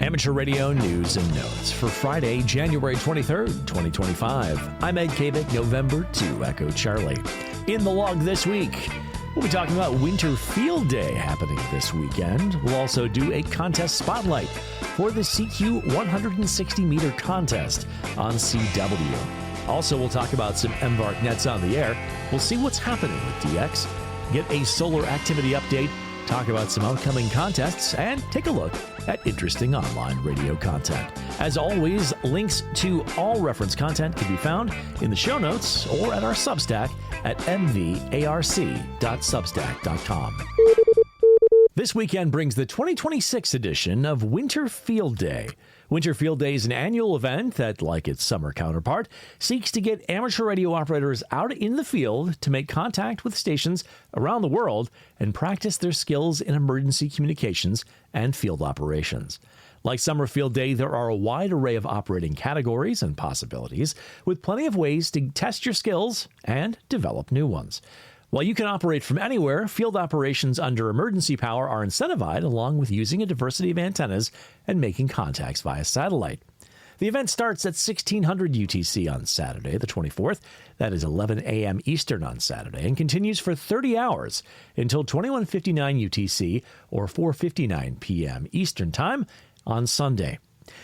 Amateur radio news and notes for Friday, January 23rd, 2025. I'm Ed Kabik, November 2, Echo Charlie. In the log this week, we'll be talking about Winter Field Day happening this weekend. We'll also do a contest spotlight for the CQ 160-meter contest on CW. Also, we'll talk about some MVARC Nets on the air. We'll see what's happening with DX, get a solar activity update, talk about some upcoming contests, and take a look at interesting online radio content. As always, links to all reference content can be found in the show notes or at our Substack at mvarc.substack.com. This weekend brings the 2026 edition of Winter Field Day. Winter Field Day is an annual event that, like its summer counterpart, seeks to get amateur radio operators out in the field to make contact with stations around the world and practice their skills in emergency communications and field operations. Like Summer Field Day, there are a wide array of operating categories and possibilities, with plenty of ways to test your skills and develop new ones. While you can operate from anywhere, field operations under emergency power are incentivized, along with using a diversity of antennas and making contacts via satellite. The event starts at 1600 UTC on Saturday, the 24th. That is 11 a.m. Eastern on Saturday, and continues for 30 hours until 2159 UTC or 4:59 p.m. Eastern Time on Sunday.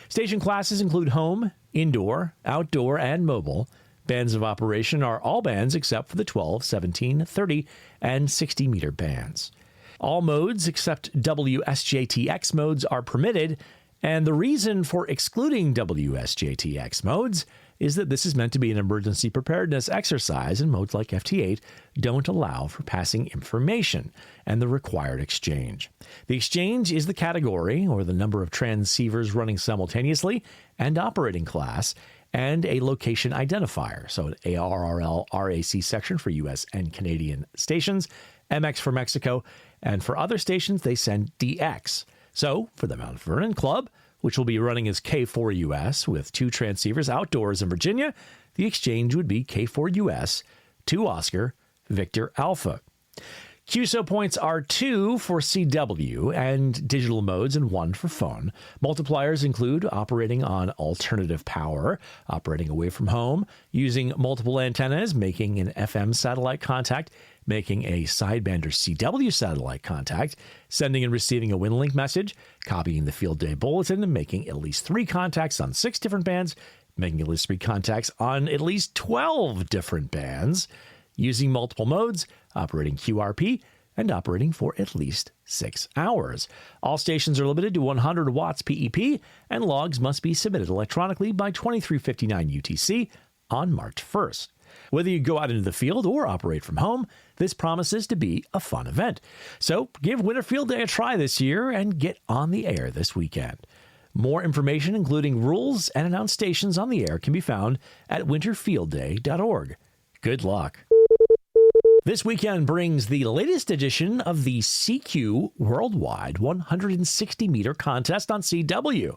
Station classes include home, indoor, outdoor, and mobile. Bands of operation are all bands except for the 12, 17, 30, and 60-meter bands. All modes except WSJTX modes are permitted, and the reason for excluding WSJTX modes is that this is meant to be an emergency preparedness exercise, and modes like FT8 don't allow for passing information and the required exchange. The exchange is the category, or the number of transceivers running simultaneously, and operating class, and a location identifier, so an ARRL RAC section for U.S. and Canadian stations, MX for Mexico, and for other stations, they send DX. So, for the Mount Vernon Club, which will be running as K4US with 2 transceivers outdoors in Virginia, the exchange would be K4US, 2 Oscar, Victor Alpha. QSO points are 2 for CW and digital modes and 1 for phone. Multipliers include operating on alternative power, operating away from home, using multiple antennas, making an FM satellite contact, making a sideband or CW satellite contact, sending and receiving a WinLink message, copying the field day bulletin, and making at least 3 contacts on 6 different bands, making at least 3 contacts on at least 12 different bands, using multiple modes, operating QRP, and operating for at least 6 hours. All stations are limited to 100 watts PEP, and logs must be submitted electronically by 2359 UTC on March 1st. Whether you go out into the field or operate from home, this promises to be a fun event. So give Winter Field Day a try this year and get on the air this weekend. More information, including rules and announced stations on the air, can be found at winterfieldday.org. Good luck. This weekend brings the latest edition of the CQ Worldwide 160-meter contest on CW.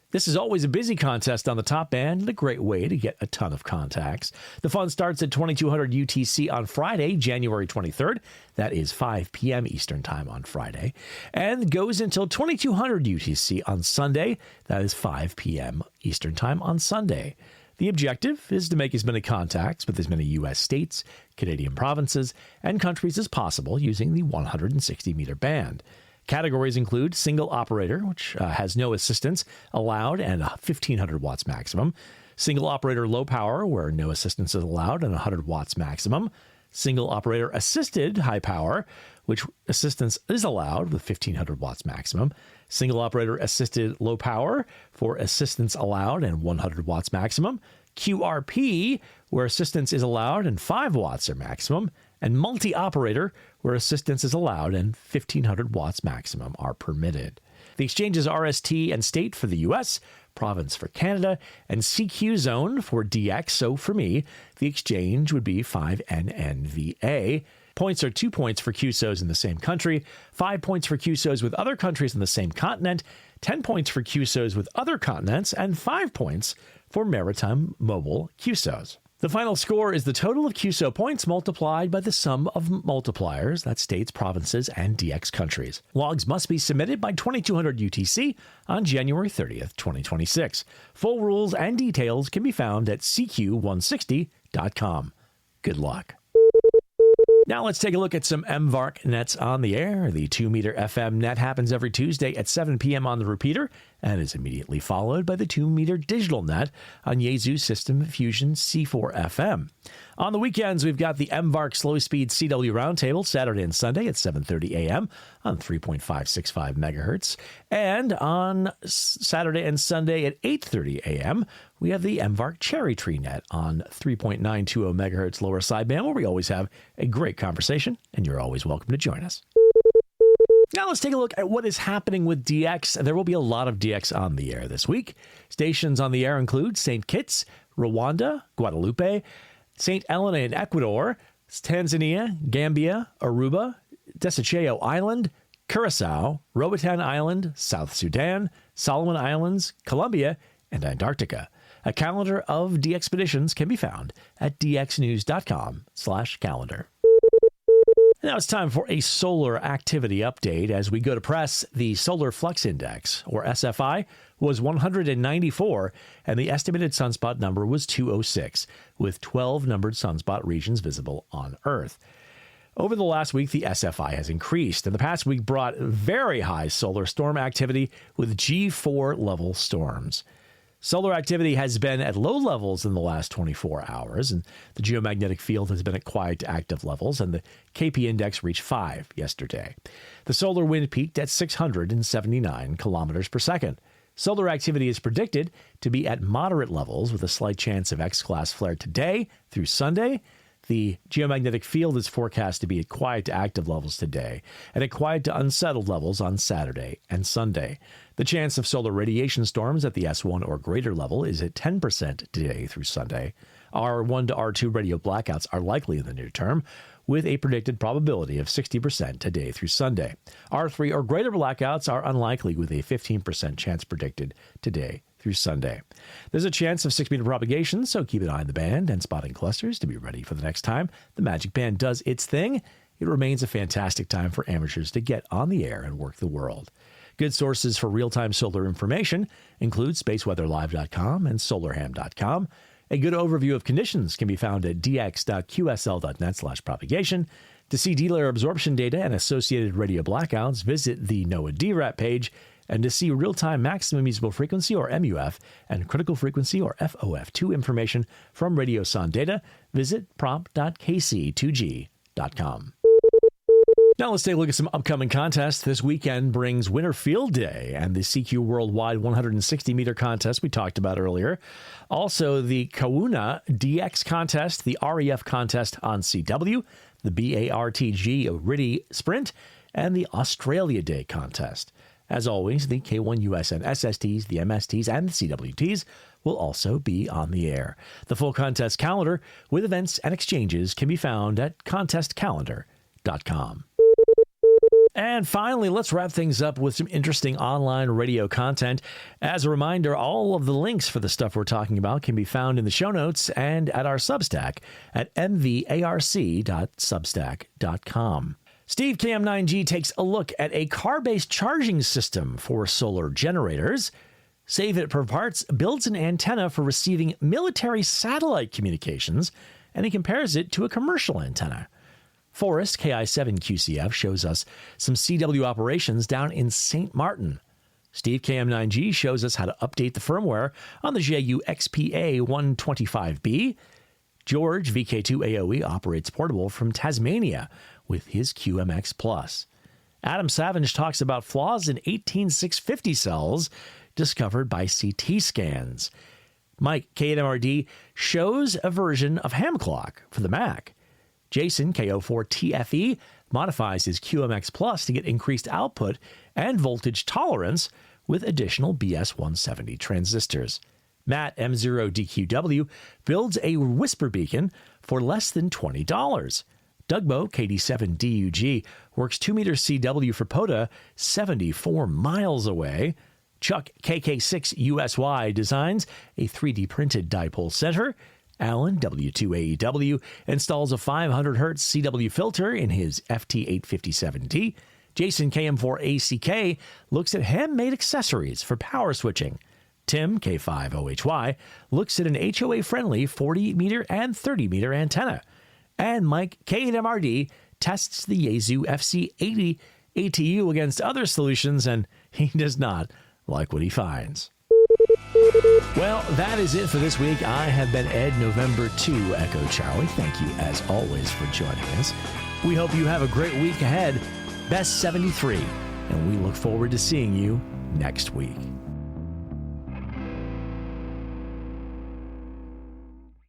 This is always a busy contest on the top band and a great way to get a ton of contacts. The fun starts at 2200 UTC on Friday, January 23rd. That is 5 p.m. Eastern Time on Friday. And goes until 2200 UTC on Sunday. That is 5 p.m. Eastern Time on Sunday. The objective is to make as many contacts with as many U.S. states, Canadian provinces, and countries as possible using the 160-meter band. Categories include single operator, which has no assistance allowed and 1,500 watts maximum. Single operator low power, where no assistance is allowed and 100 watts maximum. Single operator assisted high power, which assistance is allowed with 1,500 watts maximum. Single operator assisted low power for assistance allowed and 100 watts maximum. QRP, where assistance is allowed and 5 watts are maximum. And multi-operator, where assistance is allowed and 1,500 watts maximum are permitted. The exchange is RST and state for the U.S., province for Canada, and CQ zone for DX. So for me, the exchange would be 5NNVA. Points are 2 points for QSOs in the same country, 5 points for QSOs with other countries in the same continent, 10 points for QSOs with other continents, and 5 points for maritime mobile QSOs. The final score is the total of QSO points multiplied by the sum of multipliers, that's states, provinces, and DX countries. Logs must be submitted by 2200 UTC on January 30th, 2026. Full rules and details can be found at CQ160.com. Good luck. Now let's take a look at some MVARC Nets on the air. The 2-meter FM net happens every Tuesday at 7 p.m. on the repeater and is immediately followed by the 2-meter digital net on Yaesu System Fusion C4 FM. On the weekends, we've got the MVARC Slow Speed CW Roundtable Saturday and Sunday at 7:30 a.m. on 3.565 megahertz. And on Saturday and Sunday at 8:30 a.m., we have the MVARC Cherry Tree Net on 3.920 megahertz lower sideband, where we always have a great conversation, and you're always welcome to join us. Now let's take a look at what is happening with DX. There will be a lot of DX on the air this week. Stations on the air include St. Kitts, Rwanda, Guadalupe, St. Helena in Ecuador, Tanzania, Gambia, Aruba, Desecheo Island, Curacao, Roatan Island, South Sudan, Solomon Islands, Colombia, and Antarctica. A calendar of DXpeditions can be found at dxnews.com/calendar. Now it's time for a solar activity update. As we go to press, the Solar Flux Index, or SFI, was 194, and the estimated sunspot number was 206, with 12 numbered sunspot regions visible on Earth. Over the last week, the SFI has increased, and the past week brought very high solar storm activity with G4 level storms. Solar activity has been at low levels in the last 24 hours, and the geomagnetic field has been at quiet to active levels, and the KP index reached 5 yesterday. The solar wind peaked at 679 kilometers per second. Solar activity is predicted to be at moderate levels with a slight chance of X-class flare today through Sunday. The geomagnetic field is forecast to be at quiet to active levels today and at quiet to unsettled levels on Saturday and Sunday. The chance of solar radiation storms at the S1 or greater level is at 10% today through Sunday. R1 to R2 radio blackouts are likely in the near term, with a predicted probability of 60% today through Sunday. R3 or greater blackouts are unlikely, with a 15% chance predicted today through Sunday. There's a chance of 6-meter propagation, so keep an eye on the band and spotting clusters to be ready for the next time the magic band does its thing. It remains a fantastic time for amateurs to get on the air and work the world. Good sources for real-time solar information include spaceweatherlive.com and solarham.com. A good overview of conditions can be found at dx.qsl.net/propagation. To see dealer absorption data and associated radio blackouts, visit the NOAA DRAP page. And to see real-time maximum usable frequency, or MUF, and critical frequency, or FOF2 information from RadioSON data, visit prompt.kc2g.com. Now let's take a look at some upcoming contests. This weekend brings Winter Field Day and the CQ Worldwide 160-meter contest we talked about earlier. Also, the Kauna DX contest, the REF contest on CW, the BARTG RIDI Sprint, and the Australia Day contest. As always, the K1USN SSTs, the MSTs, and the CWTs will also be on the air. The full contest calendar with events and exchanges can be found at contestcalendar.com. And finally, let's wrap things up with some interesting online radio content. As a reminder, all of the links for the stuff we're talking about can be found in the show notes and at our Substack at mvarc.substack.com. Steve KM9G takes a look at a car-based charging system for solar generators. Save It for Parts builds an antenna for receiving military satellite communications, and he compares it to a commercial antenna. Forrest KI7QCF shows us some CW operations down in St. Martin. Steve KM9G shows us how to update the firmware on the JU XPA 125B. George VK2AOE operates portable from Tasmania with his QMX Plus. Adam Savage talks about flaws in 18650 cells discovered by CT scans. Mike K8MRD shows a version of Ham Clock for the Mac. Jason KO4TFE modifies his QMX Plus to get increased output and voltage tolerance with additional BS170 transistors. Matt M0DQW builds a whisper beacon for less than $20. Dougbo KD7DUG works 2-meter CW for POTA 74 miles away. Chuck KK6USY designs a 3D printed dipole center. Alan, W2AEW, installs a 500 hertz CW filter in his FT857D. Jason, KM4ACK, looks at handmade accessories for power switching. Tim, K5OHY, looks at an HOA-friendly 40-meter and 30-meter antenna. And Mike, K8MRD, tests the Yaesu FC80 ATU against other solutions, and he does not like what he finds. Well, that is it for this week. I have been Ed, November 2, Echo Charlie. Thank you, as always, for joining us. We hope you have a great week ahead. Best 73, and we look forward to seeing you next week.